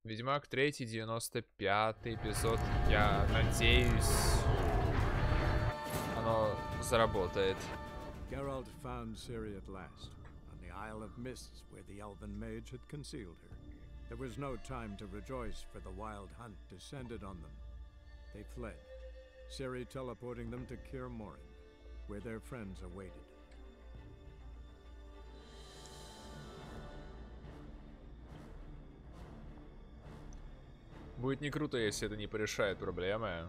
Ведьмак 3, 95 эпизод. Я надеюсь, оно заработает. Geralt found Ciri at last, on the Isle of Mists, where the elven mage had concealed her. There was no time to rejoice, for the wild hunt descended on them. They fled, Ciri teleporting them to Kaer Morhen, where their friends awaited. Будет не круто, если это не порешает проблемы.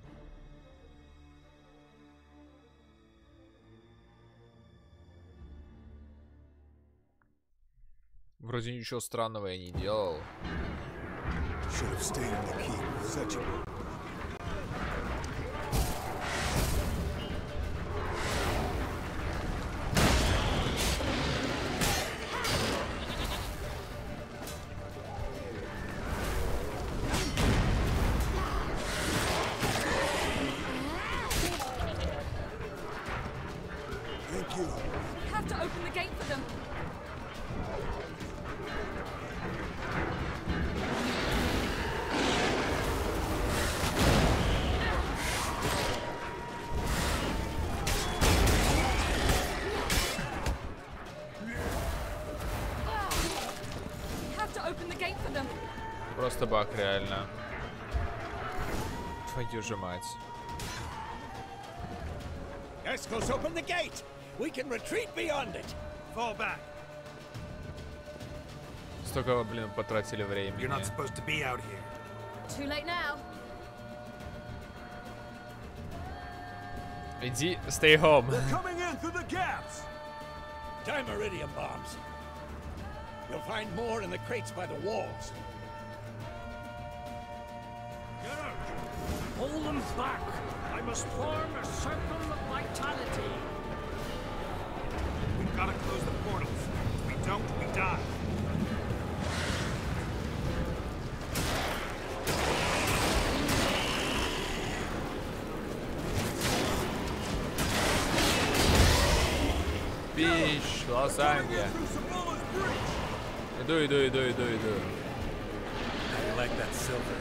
Вроде ничего странного я не делал. Просто баг, реально. Твою же мать. Escos, open the gate. We can retreat beyond it. Fall back. Столько, блин, потратили времени. You're not supposed to be out here. Too late now. Иди, stay home. They're coming in through the gaps. Dimeridium bombs. You'll find more in the crates by the walls. Hold them back! I must form a circle of vitality. We've got to close the portals. If we don't, we die. Бич, лазанья. Иду. I like that silver.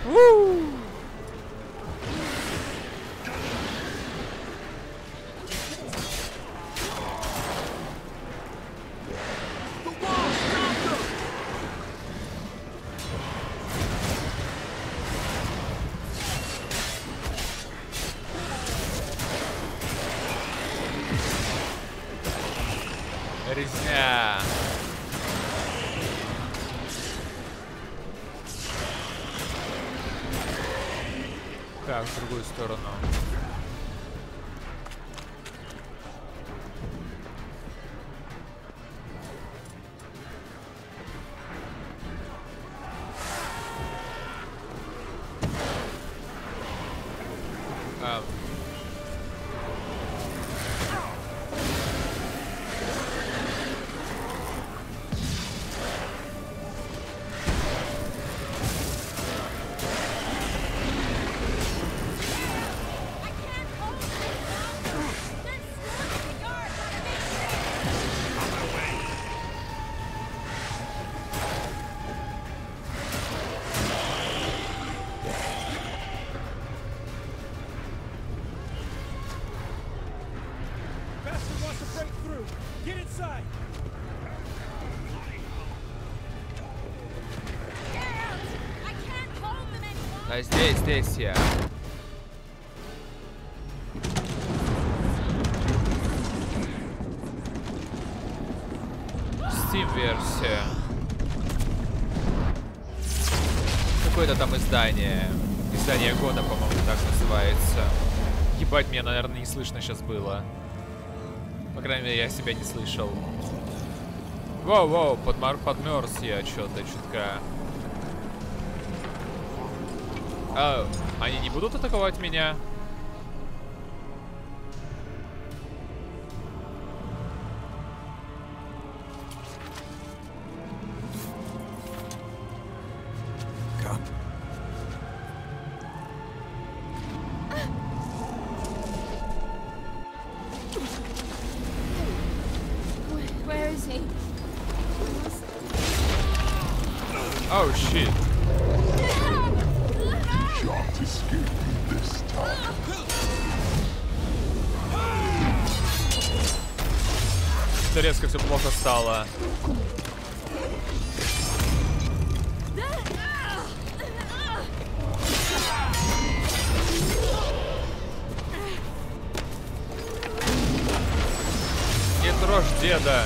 Woo! Резня. Так, в другую сторону. А здесь я. Steam-версия. Какое-то там издание. Издание года, по-моему, так называется. Ебать, меня, наверное, не слышно сейчас было. По крайней мере, я себя не слышал. Воу, подмерз я что-то чутка. Они не будут атаковать меня? Оу, щит. Это резко все плохо стало. Не трожь деда.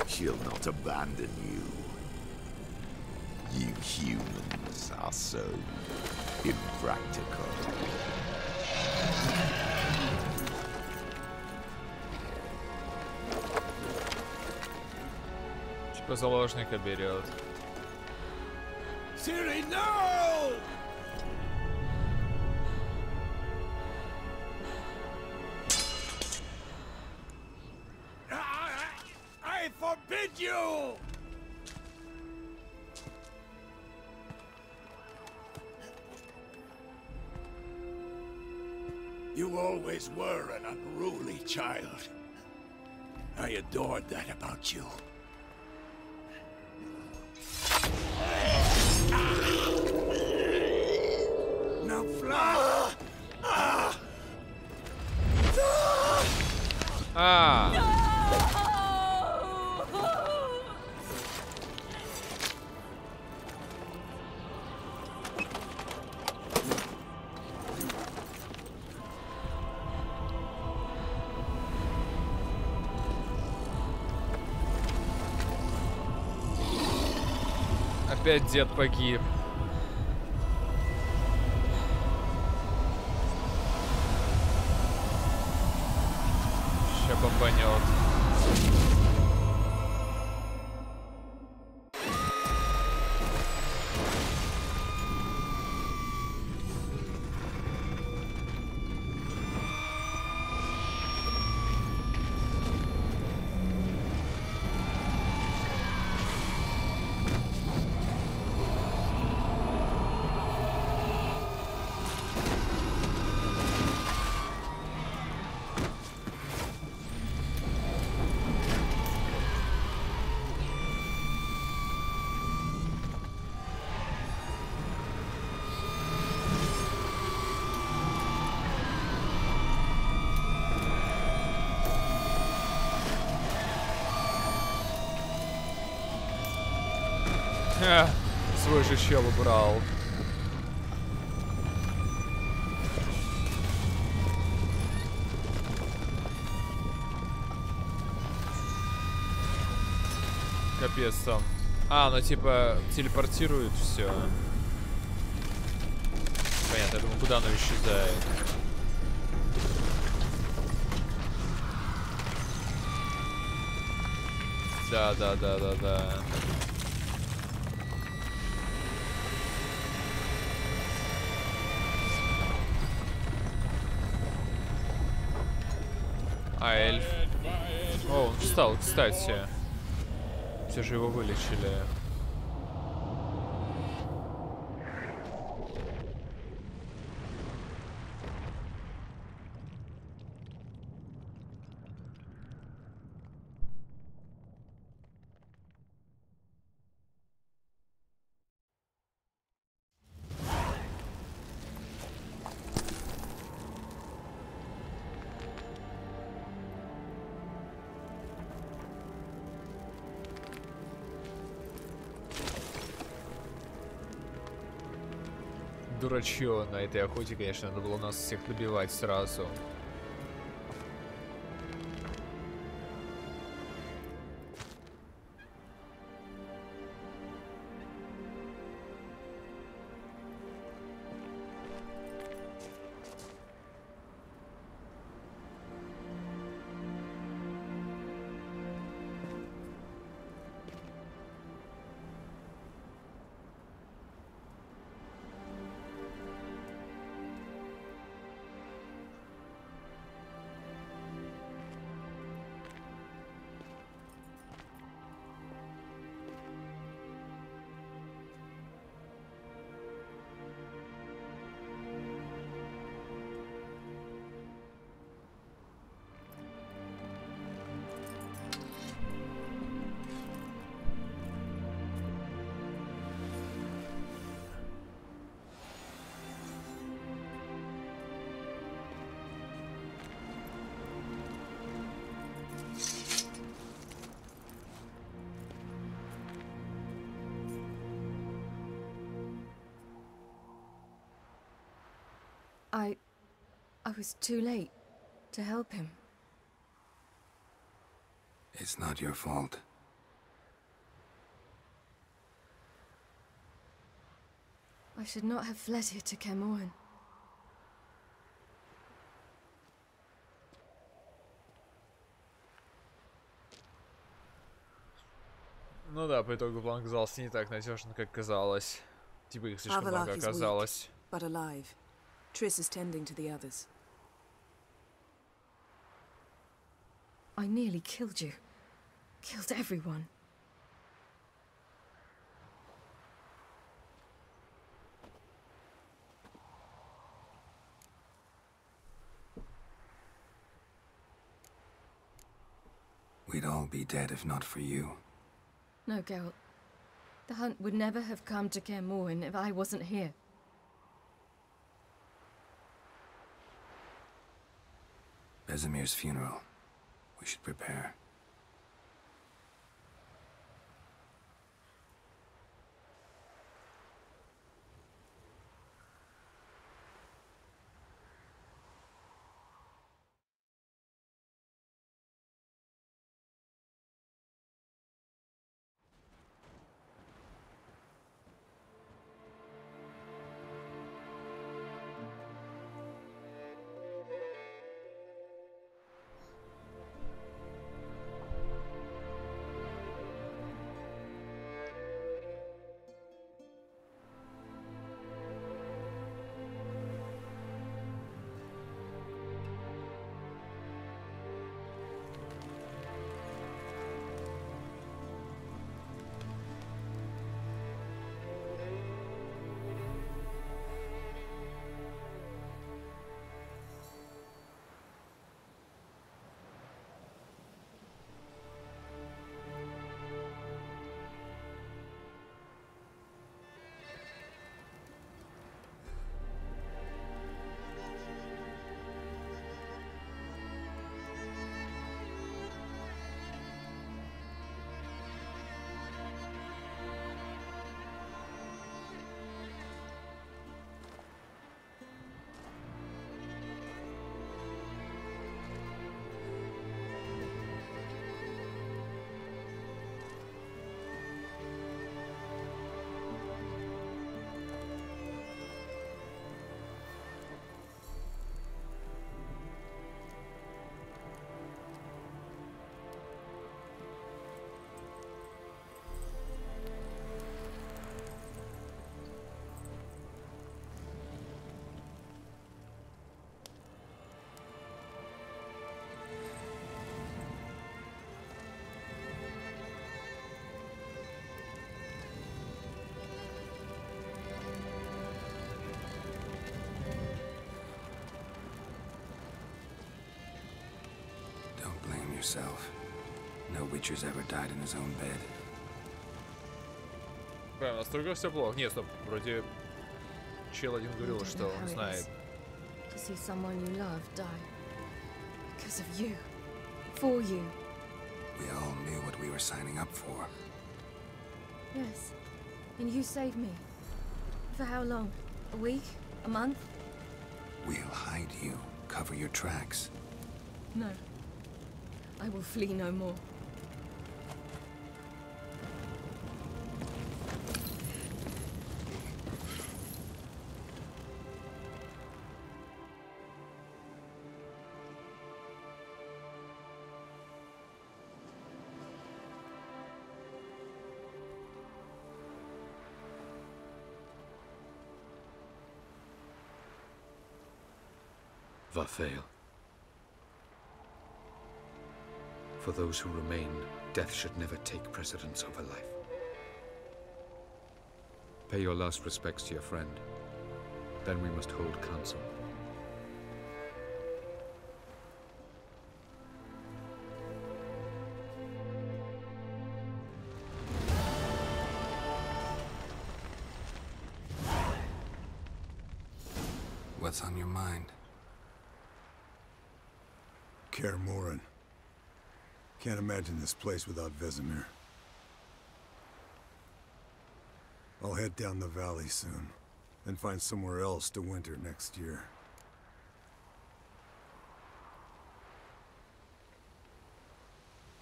She'll not abandon you. You humans are so impractical. Типа заложника берет. Siri, no! I forbid you! You always were an unruly child. I adored that about you. Now fly! Опять дед погиб. Ща бомбанет. Свой же чел убрал. Капец там. Ну типа телепортирует все. Понятно, я думаю, куда оно исчезает. Да. Эльф. О, он встал, кстати. Все же его вылечили. Дурачье на этой охоте, конечно, надо было нас всех добивать сразу. I was too late to help him. It's not your fault. I should not have fled here to Caermorhen. Ну да, по итогу план оказался не так надежен, как казалось. Типа их слишком много оказалось. But alive. Triss is tending to the others. I nearly killed you. Killed everyone. We'd all be dead if not for you. No, Geralt. The hunt would never have come to Caermorhen if I wasn't here. Vesemir's funeral. We should prepare. Yourself. No Witcher's ever died in his own bed. Прям настолько все плохо. Нет, стоп, вроде чел один говорил, что он знает. To see someone you love die because of you, for you. We all knew what we were signing up for. Yes, and you saved me. For how long? A week? A month? We'll hide you. Cover your tracks. No. I will flee no more. Vafail. For those who remain, death should never take precedence over life. Pay your last respects to your friend. Then we must hold council. What's on your mind? Caermorhen. Can't imagine this place without Vesemir. I'll head down the valley soon, then find somewhere else to winter next year.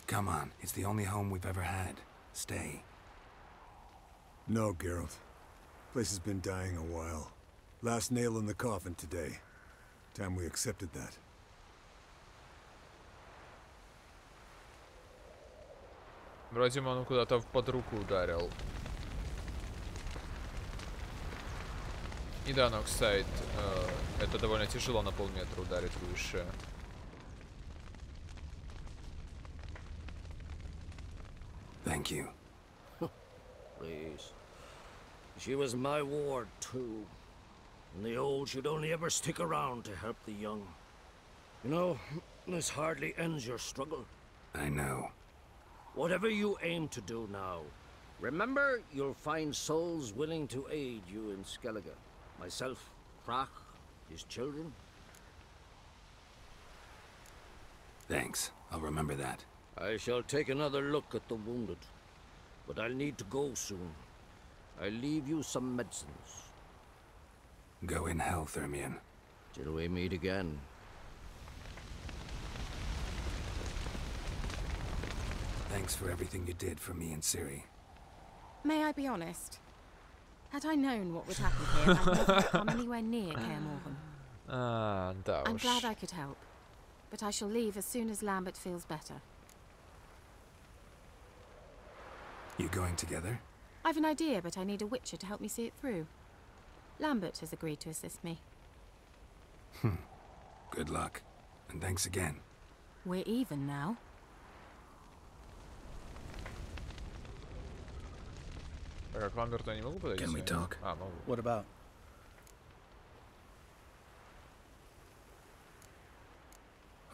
Come on, it's the only home we've ever had. Stay. No, Geralt. Place has been dying a while. Last nail in the coffin today. Time we accepted that. Вроде он куда-то под руку ударил. И да, но, кстати, это довольно тяжело на полметра ударить выше. Thank you. Please. She was my ward, too. And the old should only ever stick around to help the young. You know, this hardly ends your struggle. I know. Whatever you aim to do now, remember you'll find souls willing to aid you in Skellige. Myself, Frach, his children. Thanks. I'll remember that. I shall take another look at the wounded. But I'll need to go soon. I'll leave you some medicines. Go in health, Ermion. Till we meet again. Thanks for everything you did for me and Ciri. May I be honest? Had I known what would happen here, I'd never have come anywhere near Kaer Morhen. Да I'm уж. glad I could help, but I shall leave as soon as Lambert feels better. You going together? I've an idea, but I need a witcher to help me see it through. Lambert has agreed to assist me. Good luck. And thanks again. We're even now. Так, а к Ламберту я не могу подойти? Can we talk? А, могу. What about?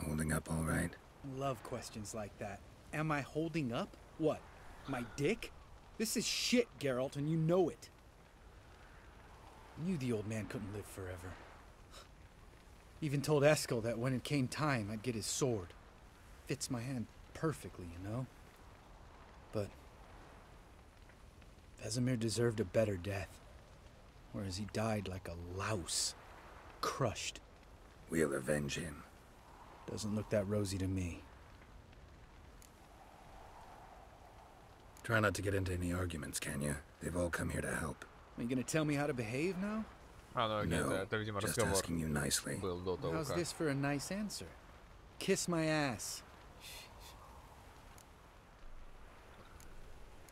Holding up all right? Love questions like that. Am I holding up? What? My dick? This is shit, Geralt, and you know it. I knew the old man couldn't live forever. Even told Eskel that when it came time, I'd get his sword. Fits my hand perfectly, you know? But Vesemir deserved a better death. Whereas he died like a louse. Crushed. We'll avenge him. Doesn't look that rosy to me. Try not to get into any arguments, can you? They've all come here to help. Are you gonna tell me how to behave now? А, ну нет, No, это, видимо, just разговор asking you nicely. был до того, How's как... this for a nice answer? Kiss my ass.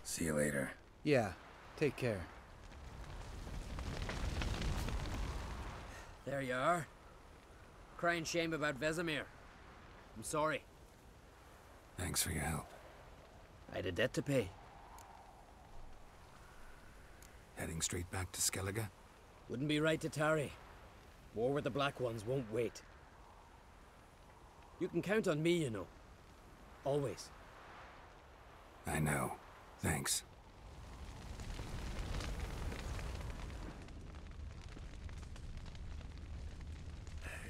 See you later. Yeah, take care. There you are. Crying shame about Vesemir. I'm sorry. Thanks for your help. I had a debt to pay. Heading straight back to Skellige? Wouldn't be right to tarry. War with the Black Ones won't wait. You can count on me, you know. Always. I know. Thanks.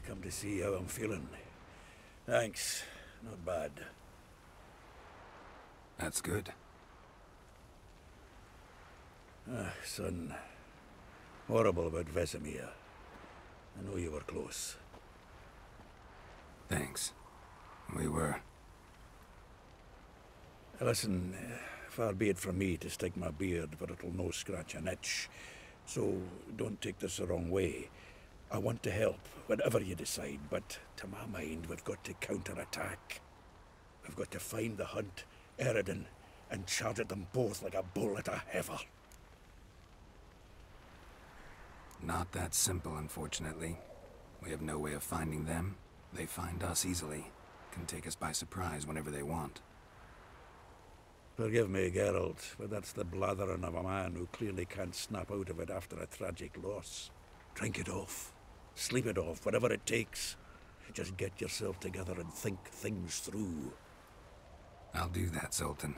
Come to see how I'm feeling. Thanks. Not bad. That's good. Son. Horrible about Vesemir. I know you were close. Thanks. We were. Listen, far be it from me to stick my beard, but it'll no scratch an itch. So don't take this the wrong way. I want to help, whatever you decide, but to my mind, we've got to counterattack. We've got to find the Hunt, Eredin, and charge at them both like a bull at a heifer. Not that simple, unfortunately. We have no way of finding them. They find us easily. Can take us by surprise whenever they want. Forgive me, Geralt, but that's the blathering of a man who clearly can't snap out of it after a tragic loss. Drink it off. Sleep it off, whatever it takes. Just get yourself together and think things through. I'll do that, Zoltan.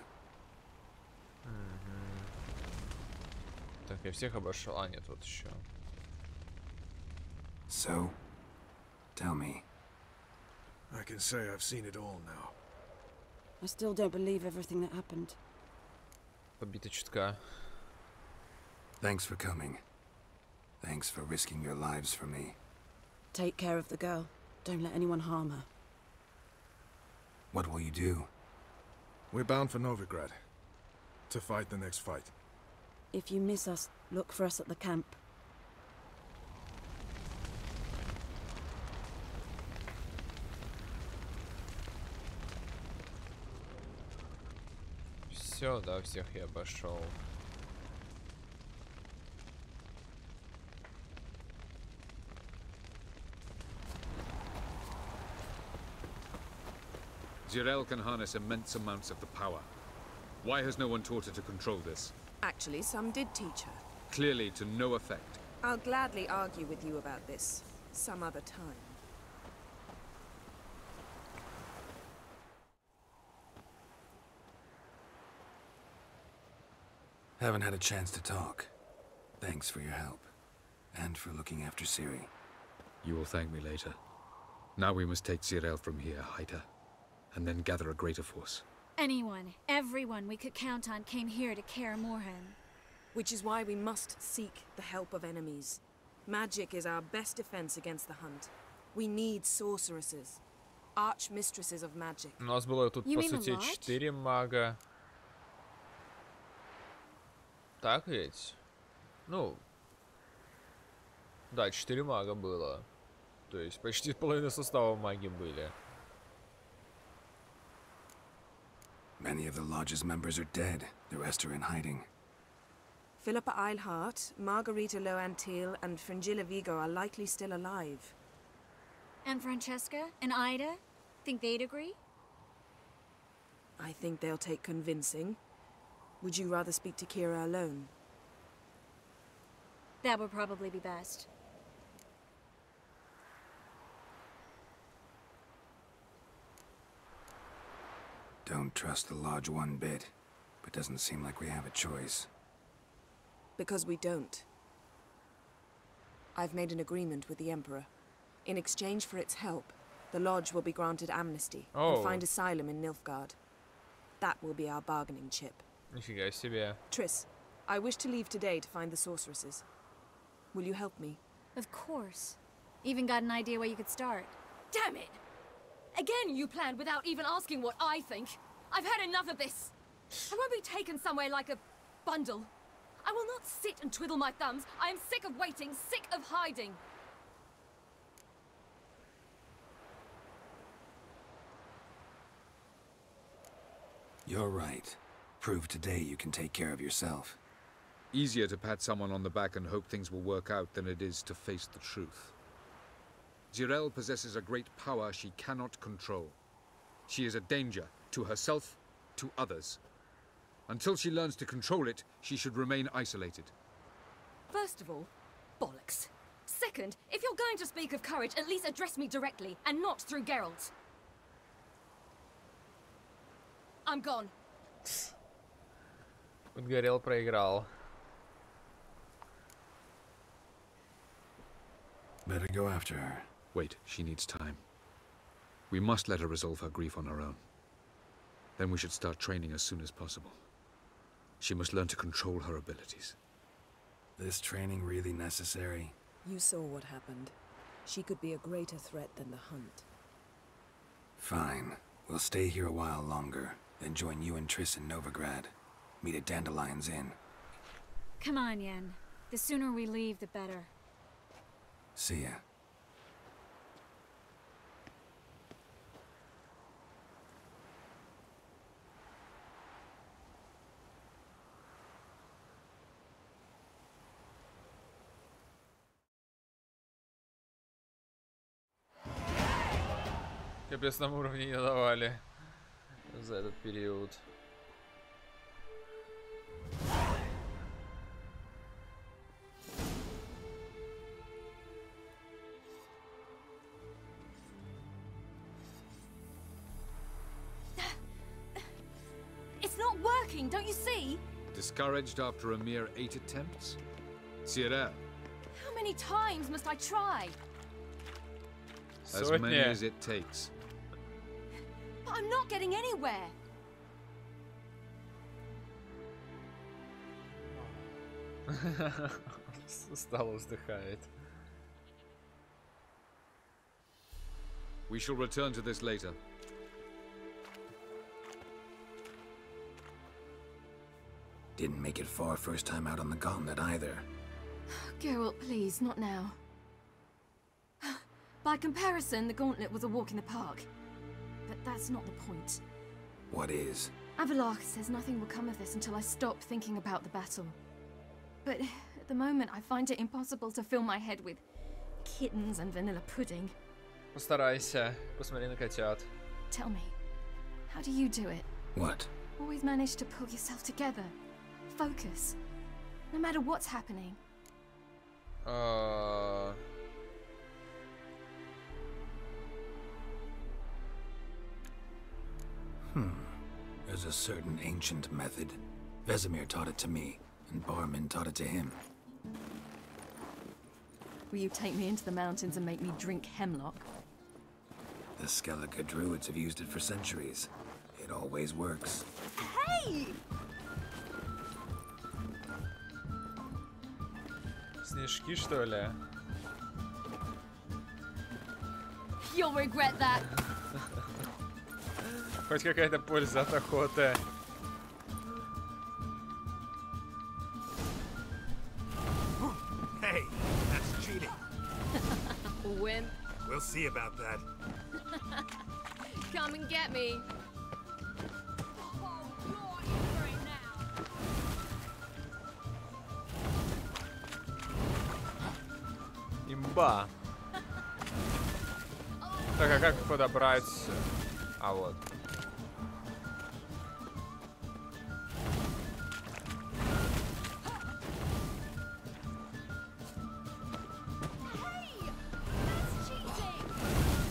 Так, я всех обошел. А, нет, вот еще. So, tell me. I can say I've seen it all now. I still don't believe everything that happened. Побита чутка. Thanks for coming. Thanks for risking your lives for me. Take care of the girl. Don't let anyone harm her. What will you do? We're bound for Novigrad. To fight the next fight. If you miss us, look for us at the camp. Все, да, всех я обошел. Zirel can harness immense amounts of the power. Why has no one taught her to control this? Actually, some did teach her. Clearly to no effect. I'll gladly argue with you about this some other time. Haven't had a chance to talk. Thanks for your help. And for looking after Ciri. You will thank me later. Now we must take Zirel from here, hide her, and then gather a greater force. Anyone, everyone we could count on came here to Kaer Morhen. Which is why we must seek the help of enemies. Magic is our best defense against the hunt. We need sorceresses. Archmistresses of magic. У нас было тут, по сути, 4 мага. Так ведь? Ну... Да, 4 мага было. То есть почти половина состава маги были. Many of the Lodge's members are dead. The rest are in hiding. Philippa Eilhart, Margarita Loantil, and Fringilla Vigo are likely still alive. And Francesca and Ida? Think they'd agree? I think they'll take convincing. Would you rather speak to Kira alone? That would probably be best. Don't trust the Lodge one bit, but doesn't seem like we have a choice. Because we don't. I've made an agreement with the Emperor. In exchange for its help, the Lodge will be granted amnesty and find asylum in Nilfgaard. That will be our bargaining chip. Нифига себе. Triss, I wish to leave today to find the sorceresses. Will you help me? Of course. Even got an idea where you could start. Damn it! Again you planned without even asking what I think. I've had enough of this. I won't be taken somewhere like a bundle. I will not sit and twiddle my thumbs. I am sick of waiting, sick of hiding. You're right. Prove today you can take care of yourself. Easier to pat someone on the back and hope things will work out than it is to face the truth. Zirel possesses a great power she cannot control. She is a danger to herself, to others. Until she learns to control it, she should remain isolated. First of all, bollocks. Second, if you're going to speak of courage, at least address me directly, and not through Geralt. I'm gone. Подгорел, проиграл. Better go after her. Wait, she needs time. We must let her resolve her grief on her own. Then we should start training as soon as possible. She must learn to control her abilities. This training really necessary? You saw what happened. She could be a greater threat than the hunt. Fine. We'll stay here a while longer, then join you and Triss in Novigrad. Meet at Dandelion's Inn. Come on, Yen. The sooner we leave, the better. See ya. Капец, нам уровней не давали за этот период. It's not working, don't you see? Discouraged after a mere 8 attempts? Zirel. How many times must I try? As many as it takes. But I'm not getting anywhere. Устало вздыхает. We shall return to this later. Didn't make it far first time out on the gauntlet either. Geralt, please, not now. By comparison, the gauntlet was a walk in the park. But that's not the point. What is? Avallac'h says nothing will come of this until I stop thinking about the battle. But at the moment, I find it impossible to fill my head with kittens and vanilla pudding. Постарайся, посмотри на котят. Tell me, how do you do it? What? Always manage to pull yourself together. Focus. No matter what's happening. There's a certain ancient method. Vesemir taught it to me, and Barman taught it to him. Will you take me into the mountains and make me drink hemlock? The Skellige druids have used it for centuries. It always works. Hey! Снежки, что ли? You'll regret that. Хоть какая-то польза от охоты. Hey, that's cheating. Wimp. We'll see about that. Come and get me. Имба. Так, а как подобрать? А вот.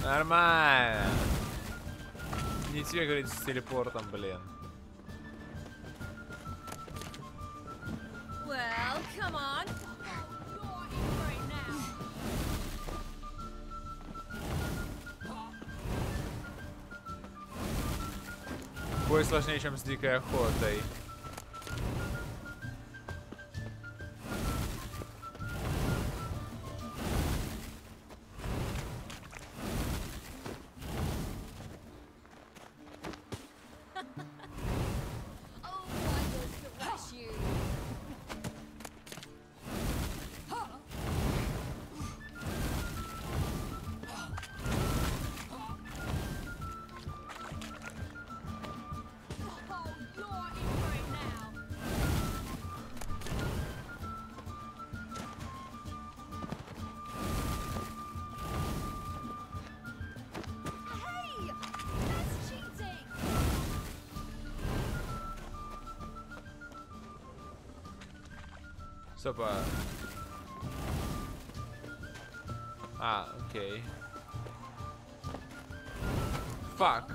Нормально. Не тебе говорить с телепортом, блин. Well, come on. Бой сложнее, чем с Дикой Охотой. Стопа. А, окей. Фак.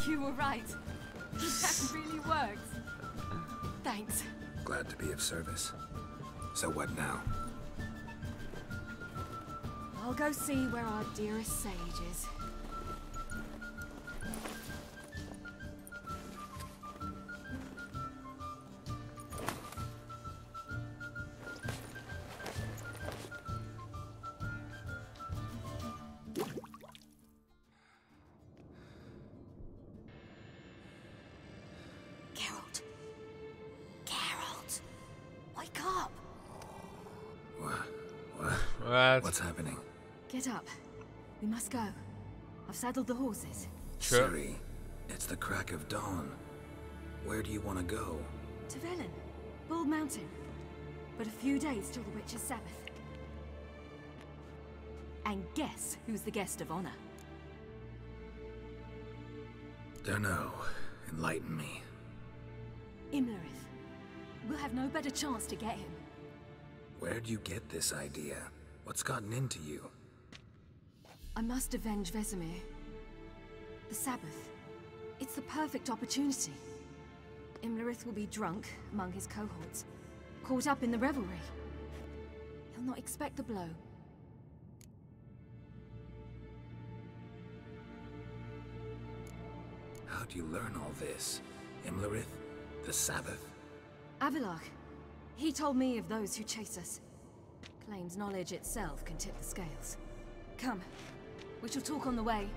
You were right. That really works. Thanks. Glad to be of service. So what now? I'll go see where our dearest sage is. What's happening? Get up. We must go. I've saddled the horses. Ciri, it's the crack of dawn. Where do you want to go? To Velen, Bald Mountain. But a few days till the Witch's Sabbath. And guess who's the guest of honor? Dunno. Enlighten me. Imlerith. We'll have no better chance to get him. Where'd you get this idea? What's gotten into you? I must avenge Vesemir. The Sabbath. It's the perfect opportunity. Imlerith will be drunk among his cohorts, caught up in the revelry. He'll not expect the blow. How how'd you learn all this? Imlerith? The Sabbath? Avilark. He told me of those who chase us. Claims knowledge itself can tip the scales. Come. We shall talk on the way.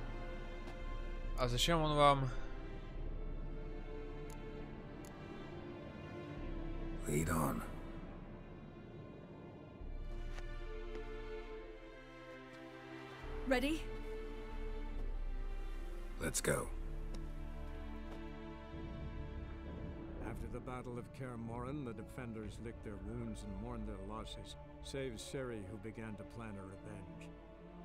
А зачем он вам? Lead on. Ready? Let's go. After the Battle of Kaer Morhen, the defenders licked their wounds and mourned their losses, save Ciri, who began to plan a revenge.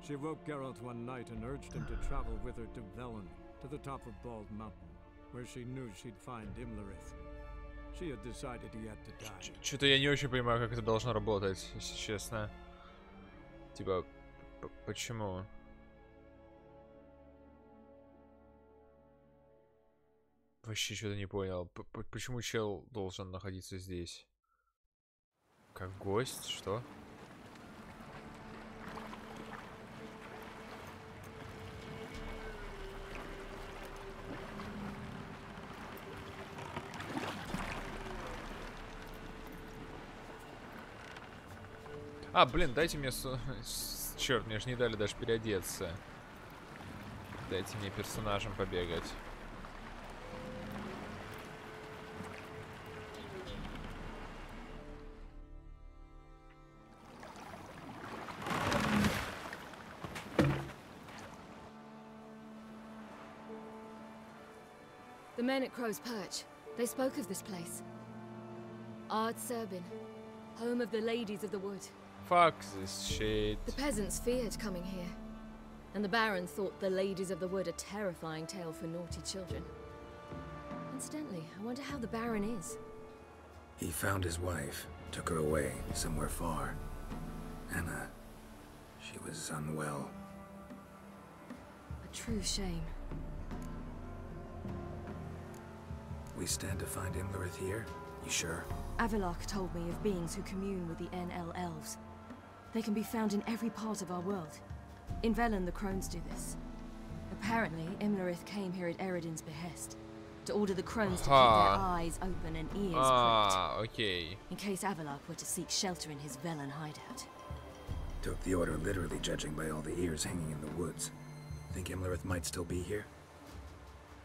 She woke Geralt one night and urged him to travel with her to Velen, to the top of Bald Mountain, where she knew she'd find Imlerith. She had decided he had to die. Что-то я не очень понимаю, как это должно работать, если честно. Типа, почему? Вообще что-то не понял. Почему чел должен находиться здесь? Как гость? Что? А, блин, дайте мне... Черт, мне же не дали даже переодеться. Дайте мне персонажем побегать. The men at Crow's Perch, they spoke of this place. Ard Serbin, home of the ladies of the wood. Fuck this shit. The peasants feared coming here, and the Baron thought the ladies of the wood a terrifying tale for naughty children. Incidentally, I wonder how the Baron is. He found his wife, took her away, somewhere far. Anna, she was unwell. A true shame. We stand to find Imlerith here? You sure? Avilark told me of beings who commune with the NL elves. They can be found in every part of our world. In Velen, the crones do this. Apparently, Imlerith came here at Eredin's behest, to order the crones to keep their eyes open and ears pricked. Okay. In case Avilark were to seek shelter in his Velen hideout. Took the order literally, judging by all the ears hanging in the woods. Think Imlerith might still be here?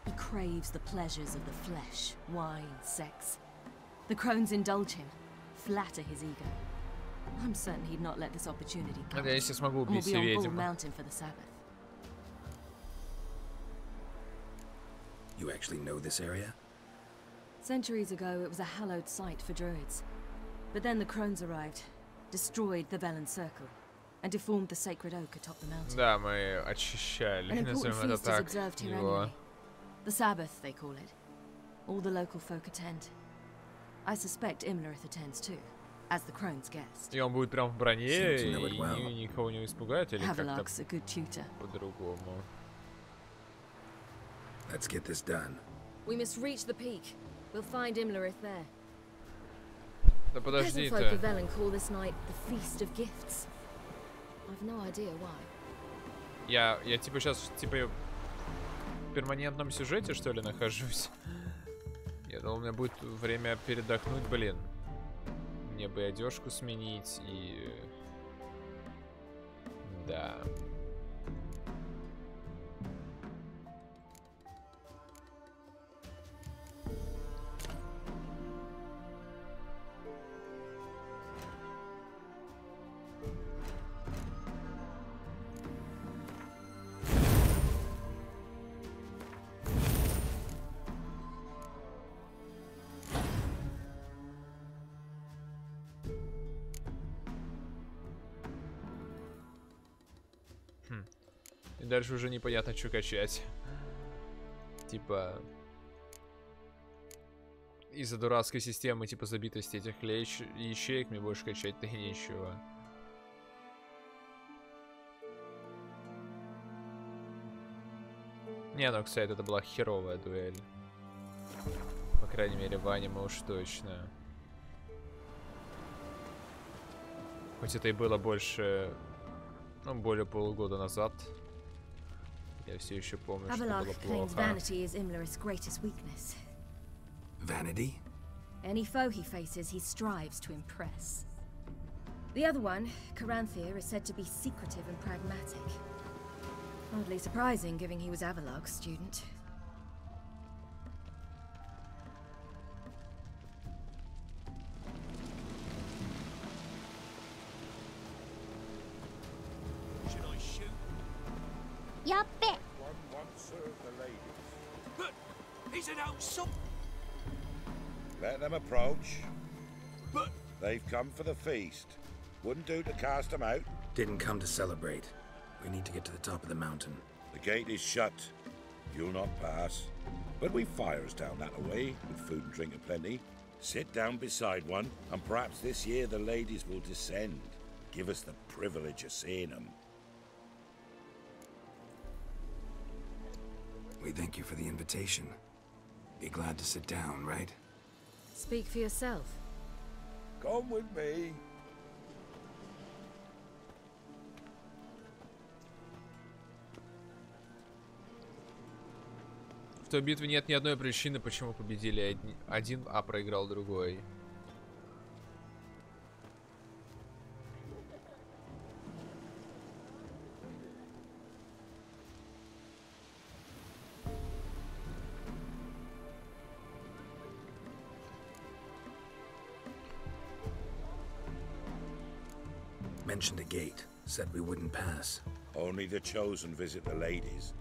He craves the pleasures of the flesh, wine, sex. The crones indulge him, flatter his ego. I'm certain he'd not let this opportunity go. Это если смогу And we'll убить be on Bull ведьм. Mountain for the Sabbath. You actually know this area? Centuries ago, it was a hallowed site for druids. But then the crones arrived, destroyed the Velen Circle, and deformed the sacred oak atop the mountain. Да, мы очищали, An important назовем это feast is так, observed here его. annually. The Sabbath, they call it. All the local folk attend. I suspect Imlerith attends too, as the crone's guest. И он будет прям в броне Seems to know it и well. никого не испугает или как-то Havelark's a good tutor. по-другому. Let's get this done. We must reach the peak. We'll find Imlerith there. Да подожди Peasant folk of ты. Velen call this night the Feast of Gifts. I've no idea why. Я типа сейчас типа в перманентном сюжете, что ли, нахожусь? Я думал, у меня будет время передохнуть, блин. Мне бы одежку сменить и... Да. И дальше уже непонятно, что качать. Типа... Из-за дурацкой системы, типа забитости этих ячеек, мне больше качать-то и нечего. Не, ну, кстати, это была херовая дуэль. По крайней мере, в аниме уж точно. Хоть это и было больше... Ну, более полугода назад. Я все еще помню, что было Havelock claims плохо. vanity is Imlerith's greatest weakness. Vanity? Any foe he faces, he strives to impress. The other one, Caranthir, is said to be secretive and pragmatic. Hardly surprising, given he was Havelock's student. Should I shoot? Yup, it. One once served the ladies. But he's an outside. Let them approach. But They've come for the feast. Wouldn't do to cast them out. Didn't come to celebrate. We need to get to the top of the mountain. The gate is shut. You'll not pass. But we've fires down that way, with food and drink aplenty. Sit down beside one, and perhaps this year the ladies will descend. Give us the privilege of seeing them. We thank you for the invitation. Be glad to sit down, right? Speak for yourself. Come with me. В той битве нет ни одной причины, почему победили один, а проиграл другой. Mentioned a gate. Said we wouldn't pass. Only the chosen visit the ladies.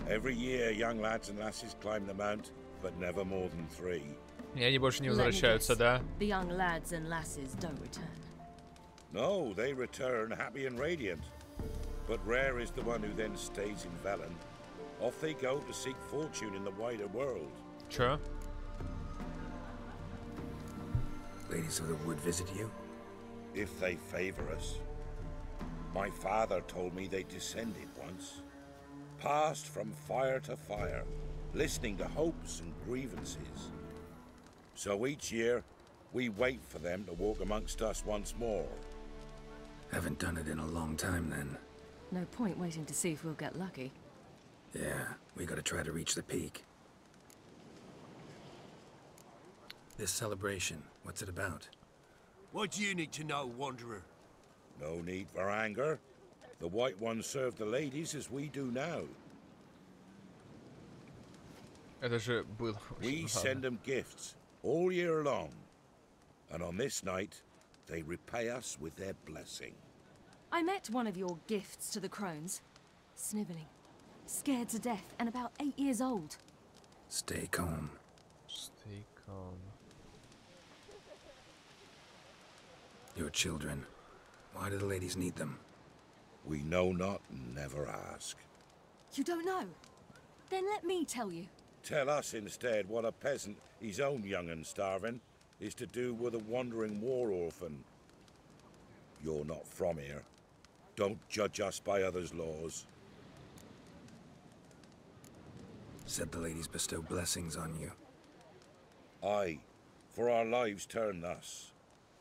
Every year, young lads and lasses climb the mount, but never more than 3. И они больше не возвращаются, да? The young lads and lasses don't return. No, they return happy and radiant. But rare is the one who then stays in Velen. Off they go to seek fortune in the wider world. Чё? Ladies of the wood visit you? If they favor us. My father told me they descended once. Passed from fire to fire, listening to hopes and grievances. So each year, we wait for them to walk amongst us once more. Haven't done it in a long time then. No point waiting to see if we'll get lucky. Yeah, we gotta try to reach the peak. This celebration, what's it about? what do you need to know, Wanderer? No need for anger. The White Ones serve the ladies as we do now. Это же было. We send them gifts all year long. And on this night, they repay us with their blessing. I met one of your gifts to the crones. Sniveling. Scared to death and about 8 years old. Stay calm. Stay calm. Your children. Why do the ladies need them? We know not and never ask. You don't know? Then let me tell you. Tell us instead what a peasant, his own young and starving, is to do with a wandering war orphan. You're not from here. Don't judge us by others' laws. Said the ladies bestow blessings on you. Aye, for our lives turn thus.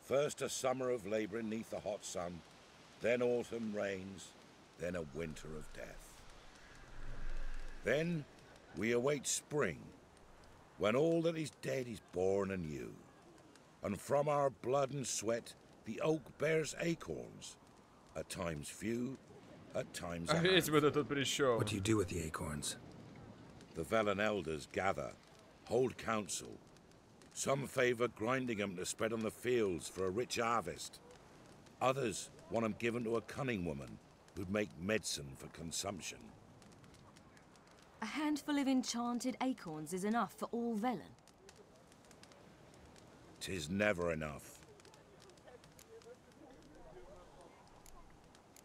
First a summer of labouring neath the hot sun, then autumn rains, then a winter of death. Then we await spring, when all that is dead is born anew. And from our blood and sweat the oak bears acorns, at times few, at times a handful. What do you do with the acorns? The Velen elders gather, hold council. Some favour grinding them to spread on the fields for a rich harvest. Others want them given to a cunning woman who'd make medicine for consumption. A handful of enchanted acorns is enough for all Velen. 'Tis never enough.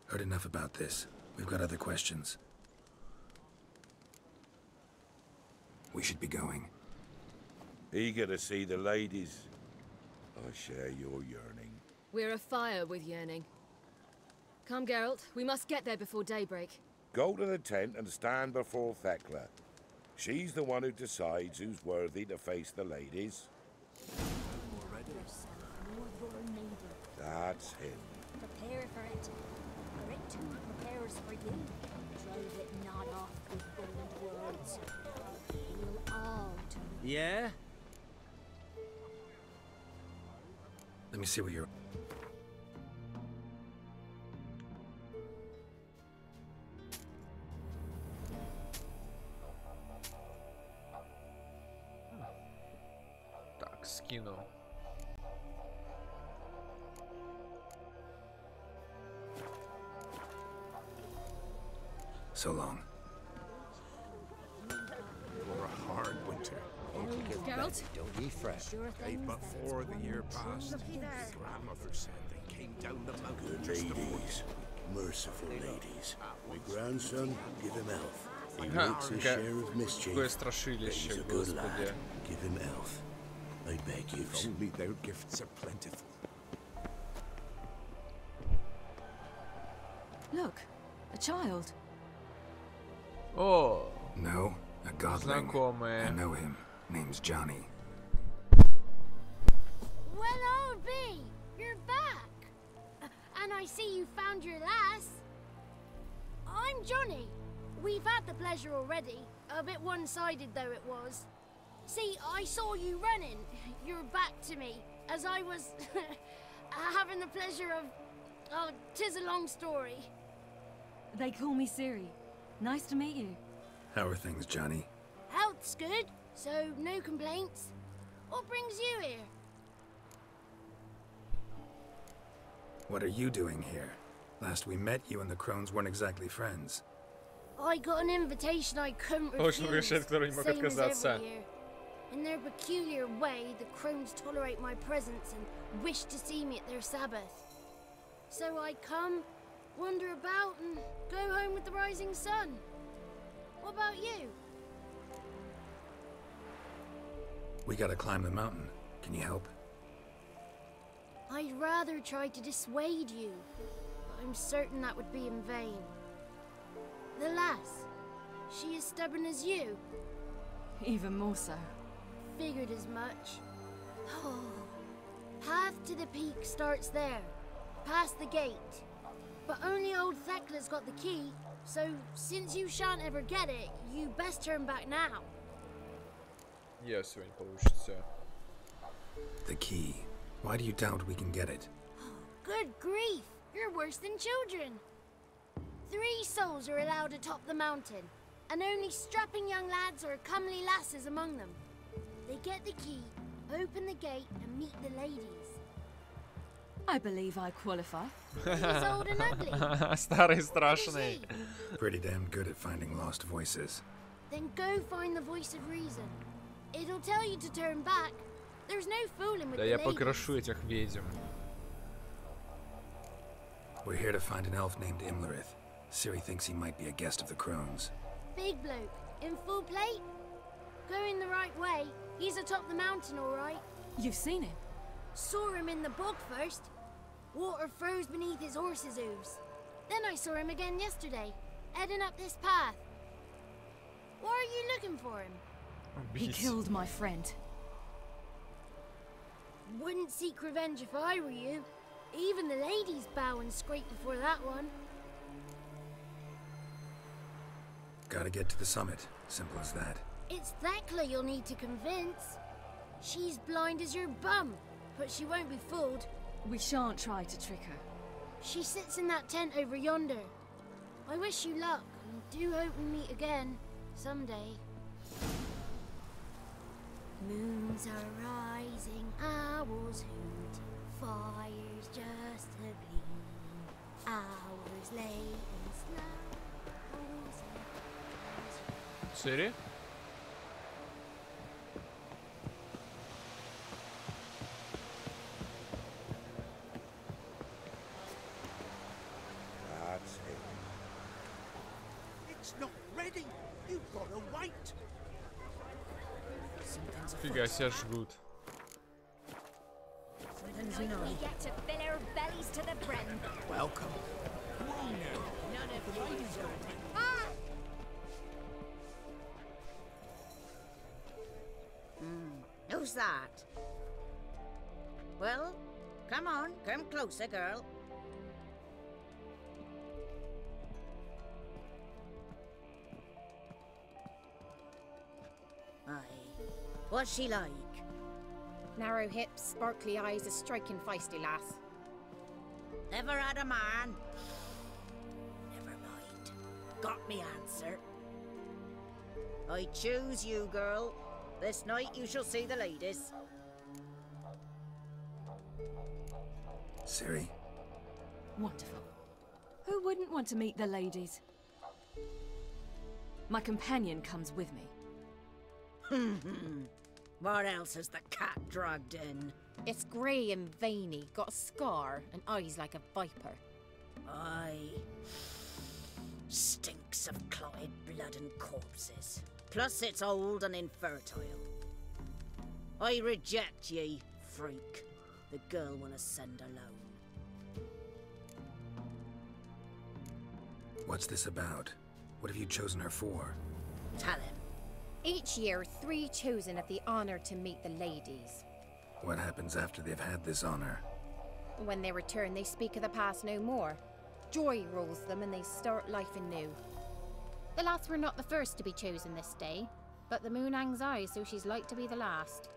Heard enough about this. We've got other questions. We should be going. Eager to see the ladies. I share your yearning. We're afire with yearning. Come, Geralt. We must get there before daybreak. Go to the tent and stand before Thekla. She's the one who decides who's worthy to face the ladies. That's him. Prepare for it. For it too prepares for you. drove it not off with bold words. We'll all do. Yeah? Let me see what you're... Так, скину. So long. For a hard winter. Geralt? Don't ye fret. Before the year passed, grandmother said they came down the mountain just Ladies, merciful ladies. My grandson, give him elf. He Ага, makes his share of mischief. какое But страшилище, he's a good господи. lad. Give him elf. I beg you. Only their gifts are plentiful. Look, a child. О, No, a godling. знакомые. I know him. Name's Johnny. Well, old B, you're back. And I see you found your lass. I'm Johnny. We've had the pleasure already. A bit one-sided though it was. See, I saw you running. Your back to me as I was having the pleasure of... Oh, 'tis a long story. They call me Ciri. Nice to meet you. How are things, Johnny? Health's good, so no complaints. What brings you here? What are you doing here? Last we met, you and the Crones weren't exactly friends. I got an invitation I couldn't Очень refuse, приглашает, который не мог same as отказаться. every year. In their peculiar way, the Crones tolerate my presence and wish to see me at their Sabbath. So I come, wander about, and go home with the rising sun. What about you? We gotta climb the mountain. Can you help? I'd rather try to dissuade you, but I'm certain that would be in vain. The lass, she as stubborn as you? Even more so. Figured as much. Oh. Path to the peak starts there, past the gate. But only old Thekla's got the key, so since you shan't ever get it, you best turn back now. Я сегодня получится. The key. Why do you doubt we can get it? Good grief, you're worse than children. 3 souls are allowed atop the mountain, and only strapping young lads or comely lasses among them. They get the key, open the gate, and meet the ladies. I believe I qualify. He's old and ugly. Старый страшный. Pretty damn good at finding lost voices. Then go find the voice of reason. It'll tell you to turn back. There's no fooling with Да the я ladies. покрошу этих ведьм. We're here to find an elf named Imlerith. Ciri thinks he might be a guest of the Crones. Big bloke, in full plate. Going the right way. He's atop the mountain, all right. You've seen him? Saw him in the bog first. Water froze beneath his horse's hooves. Then I saw him again yesterday, heading up this path. Why are you looking for him? He killed my friend. Wouldn't seek revenge if I were you. Even the ladies bow and scrape before that one. Gotta get to the summit. Simple as that. It's Thekla you'll need to convince. She's blind as your bum, but she won't be fooled. We shan't try to trick her. She sits in that tent over yonder. I wish you luck, and do hope we meet again, someday. Moons are rising, owls hoot, fires just a gleam. Hours late and slow. Ciri? That's it. It's not ready. You've got to wait. Фига себя жгут. We get to fill our bellies to the brim. Welcome. None of the ladies are. Who's that? Well, come on, come closer, girl. Aye. What's she like? Narrow hips, sparkly eyes, a striking feisty lass. Ever had a man? Never mind. Got me answer. I choose you, girl. This night you shall see the ladies. Ciri? Wonderful. Who wouldn't want to meet the ladies? My companion comes with me. What else has the cat dragged in? It's grey and veiny, got a scar, and eyes like a viper. Aye. Stinks of clotted blood and corpses. Plus it's old and infertile. I reject ye, freak. The girl wanna send alone. What's this about? What have you chosen her for? Tell him. Each year, 3 chosen have the honour to meet the ladies. What happens after they've had this honor? When they return, they speak of the past no more. Joy rules them and they start life anew. The lads were not the first to be chosen this day, but the moon hangs high, so she's like to be the last.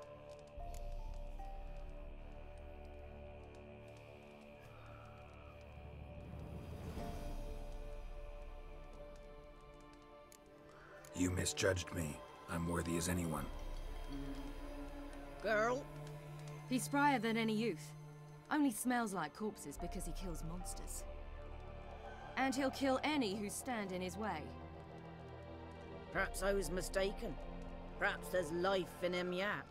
You misjudged me. I'm worthy as anyone. Girl? He's sprier than any youth. Only smells like corpses because he kills monsters. And he'll kill any who stand in his way. Perhaps I was mistaken. Perhaps there's life in him yet.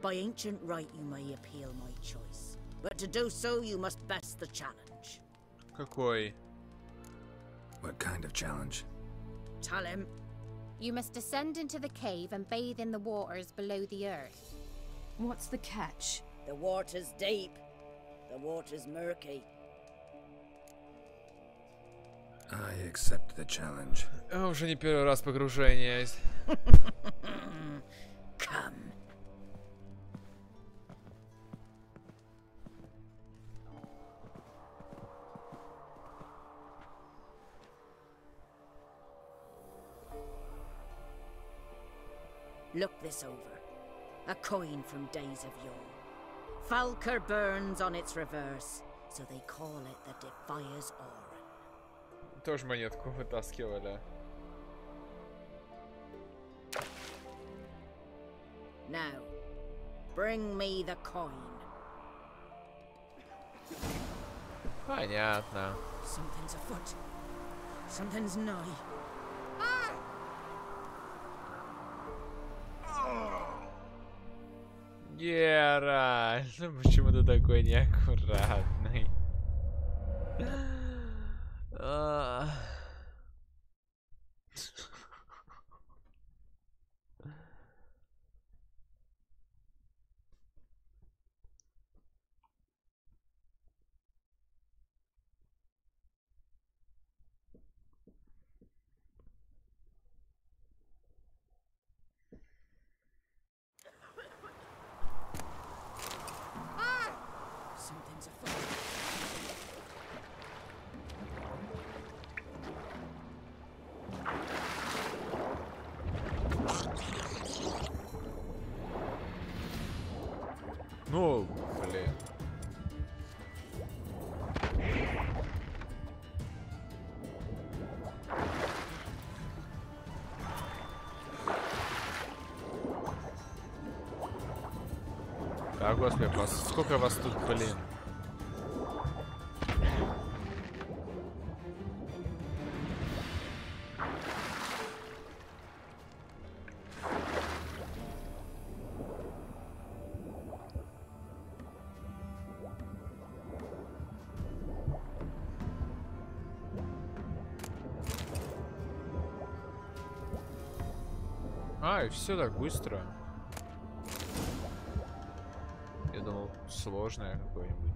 By ancient right you may appeal my choice. But to do so you must best the challenge. Какой? What kind of challenge? Tell him. You must descend into the cave and bathe in the waters below the earth. What's the catch? The water's deep. The water's murky. I accept the challenge. Уже не первый раз погружение. Come. Look this over. A coin from days of yore. Falker burns on its reverse, so they call it the Defier's Oran. Тоже монетку вытаскивали. Now, bring me the coin. Понятно. Something's afoot. Something's nigh. Геральт, ну почему ты такой неаккуратный? Something's afoot. Ну, блин. Да, господи, сколько вас тут, блин. А, и все так быстро. Я думал, сложное какое-нибудь.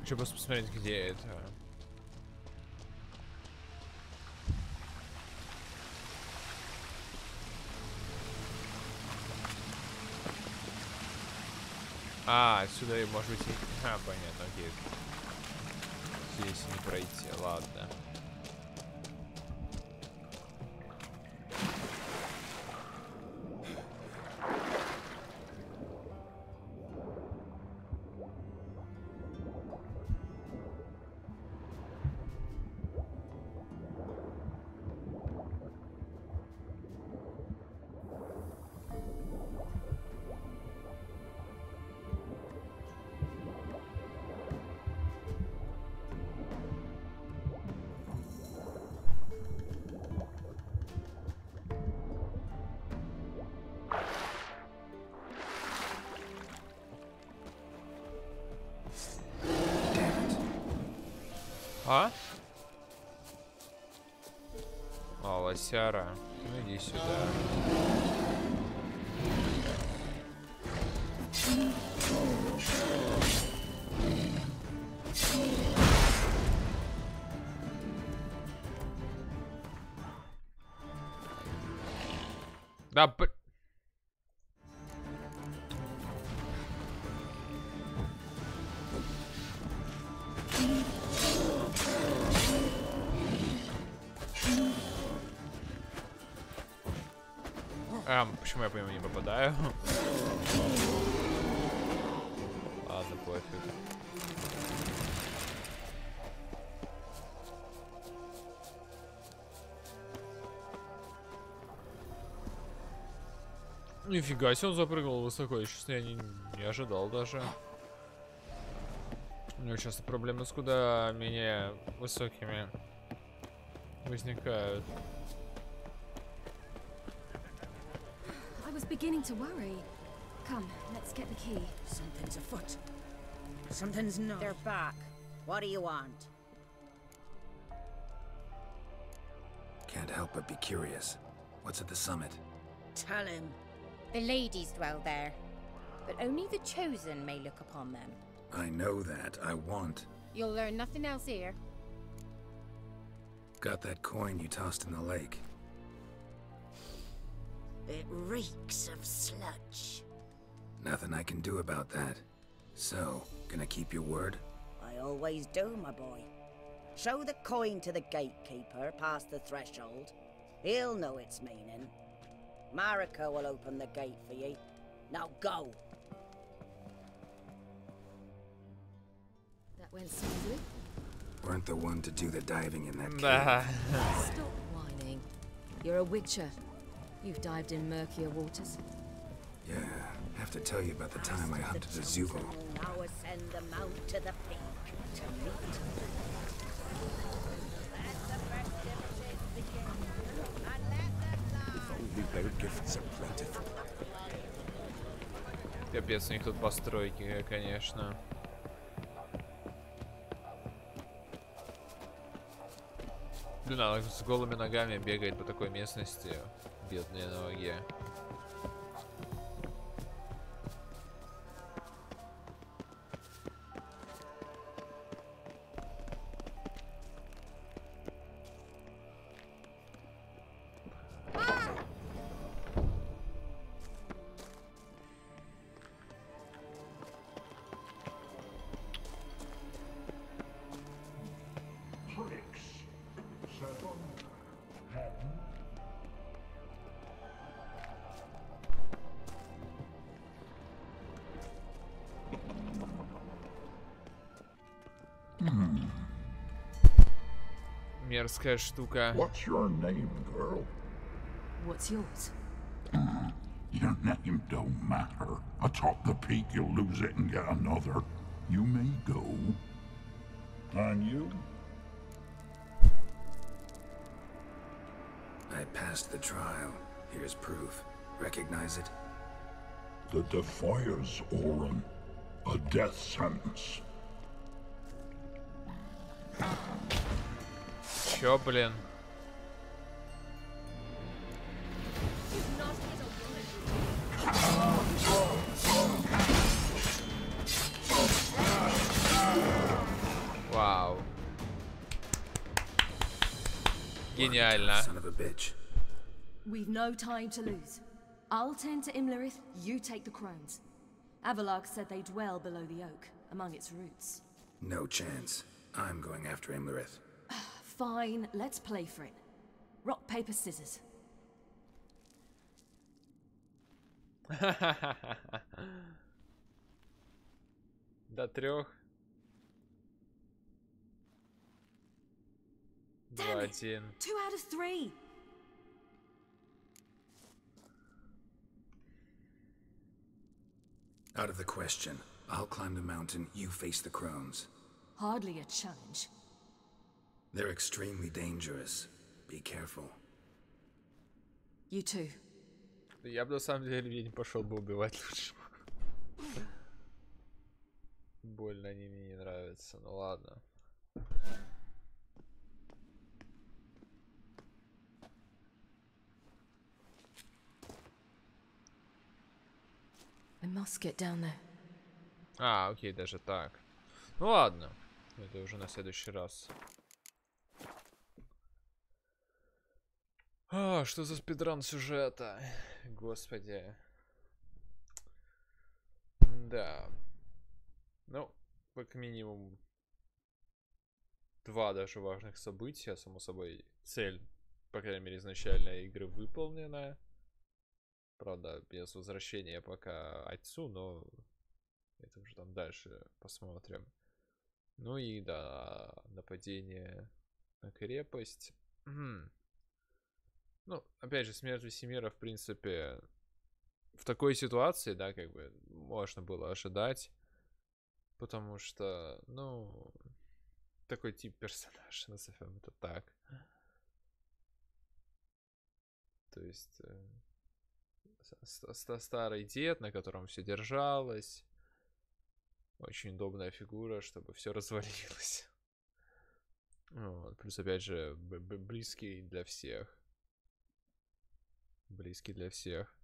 Хочу просто посмотреть, где это. А, отсюда и может быть и... А, понятно, окей. Здесь не пройти, ладно. А? О, лосяра. Ну иди сюда. Да, почему я по нему не попадаю? Ладно, пофиг. Нифига себе, он запрыгнул высоко. Я, честно, я не ожидал даже. У него часто проблемы с куда менее высокими возникают. I was beginning to worry. Come, let's get the key. Something's afoot. Something's not. They're back. What do you want? Can't help but be curious. What's at the summit? Tell him. The ladies dwell there, but only the chosen may look upon them. I know that. I want. You'll learn nothing else here. Got that coin you tossed in the lake. It reeks of sludge. Nothing I can do about that. So, gonna keep your word? I always do, my boy. Show the coin to the gatekeeper past the threshold. He'll know its meaning. Marika will open the gate for you. Now go. That went smoothly. Weren't the one to do the diving in that cave. Stop whining. You're a witcher. You've dived in murkier waters. Yeah, have to tell you about the time I hunted a Zugo. Now ascend the mount to the peak to meet. Let the festivities begin, and let the Only their gifts are plentiful. Капец, у них тут постройки, конечно. Блин, она с голыми ногами бегает по такой местности. Бедные ноги. Мерзкая штука. What's your name, girl? What's yours? Your name don't matter. Atop the peak, you'll lose it and get another. You may go. And you? I passed the trial. Here's proof. Recognize it? The Defier's Orin. A death sentence. Чё, блин? Гениально. We've no time to lose. I'll tend to Imlerith, you take the crones. Avalark said they dwell below the oak, among its roots. No chance. I'm going after Imlerith. Fine, let's play for it. Rock, paper, scissors. До 3. 2, 1. 2 out of 3. Out of the question. I'll climb the mountain, you face the crones. Hardly a challenge. They're extremely dangerous. Be careful. You too. Я бы на самом деле не пошел бы убивать лучше. Больно они мне не нравятся. Ну ладно. I must get down there. А, окей, даже так. Ну ладно. Это уже на следующий раз. А, что за спидран сюжета? Господи. Да. Ну, как минимум 2 даже важных события. Само собой, цель, по крайней мере, изначальной игры выполнена. Правда, без возвращения пока отцу, но это уже там дальше посмотрим. Ну и да, нападение на крепость. Ну, опять же, смерть Весемира, в принципе, в такой ситуации, да, как бы, можно было ожидать. Потому что, ну, такой тип персонажа, назовем это так. То есть, старый дед, на котором все держалось. Очень удобная фигура, чтобы все развалилось. Вот. Плюс, опять же, близкий для всех. Близкий для всех.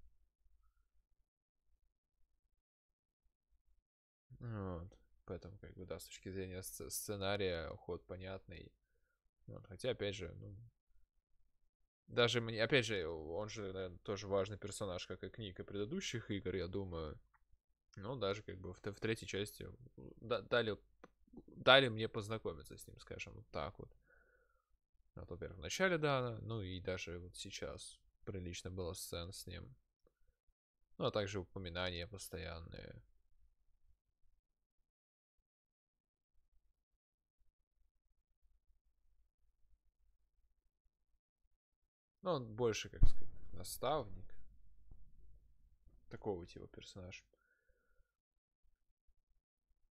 Вот. Поэтому, как бы, да, с точки зрения сценария, ход понятный. Вот. Хотя, опять же, ну, даже мне, опять же, он же, наверное, тоже важный персонаж, как и книга предыдущих игр, я думаю. Ну, даже, как бы, в 3-й части дали мне познакомиться с ним, скажем, вот так вот. Вот, во-первых, в начале, да, ну и даже вот сейчас прилично было сцен с ним. Ну, а также упоминания постоянные. Ну, он больше, как сказать, наставник. Такого типа персонаж.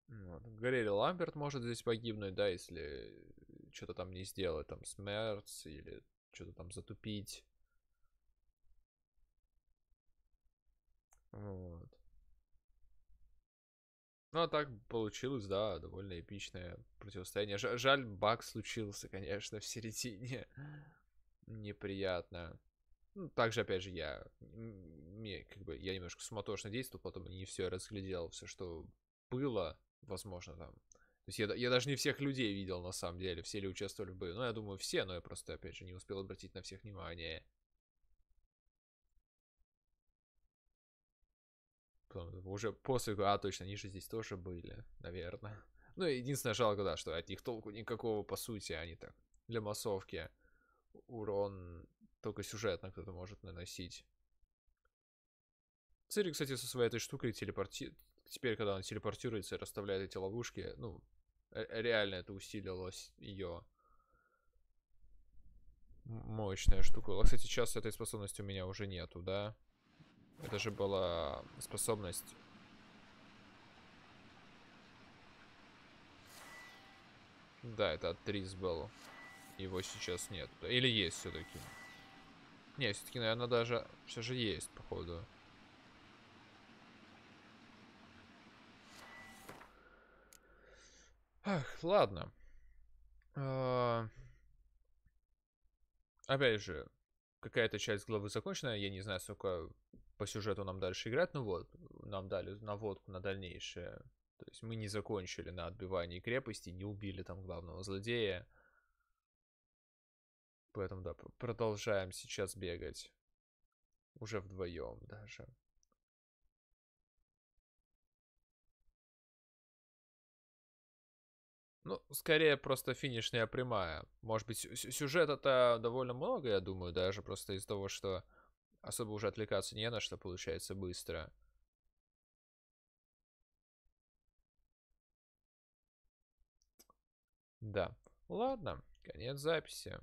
Вот. Гарри Ламберт может здесь погибнуть, да, если что-то там не сделать, там, смерть или что-то там затупить. Вот. Ну, а так получилось, да, довольно эпичное противостояние. Жаль, баг случился, конечно, в середине. Неприятно. Ну, также, опять же, я немножко суматошно действовал, потом не все разглядел, все, что было, возможно, там. То есть я даже не всех людей видел, на самом деле, все ли участвовали в бою. Ну, я думаю, все, но я просто, опять же, не успел обратить на всех внимание. Потом, уже после, точно, они же здесь тоже были, наверное. Ну, единственное, жалко, да, что от них толку никакого, по сути, они так, для массовки. Урон только сюжетно кто-то может наносить. Цири, кстати, со своей этой штукой теперь, когда он телепортируется и расставляет эти ловушки, ну, реально это усилилось ее. Мощная штука. Кстати, сейчас этой способности у меня уже нету, да? Это же была способность. Да, это от Трис был. Его сейчас нет. Или есть все-таки? Не, все-таки, наверное, даже все же есть, походу. Ах, ладно. Опять же, какая-то часть главы закончена. Я не знаю, сколько по сюжету нам дальше играть. Ну вот, нам дали наводку на дальнейшее. То есть мы не закончили на отбивании крепости, не убили там главного злодея. Поэтому, да, продолжаем сейчас бегать. Уже вдвоем даже. Ну, скорее просто финишная прямая. Может быть, сюжета-то довольно много, я думаю, даже просто из-за того, что особо уже отвлекаться не на что, получается быстро. Да. Ладно, конец записи.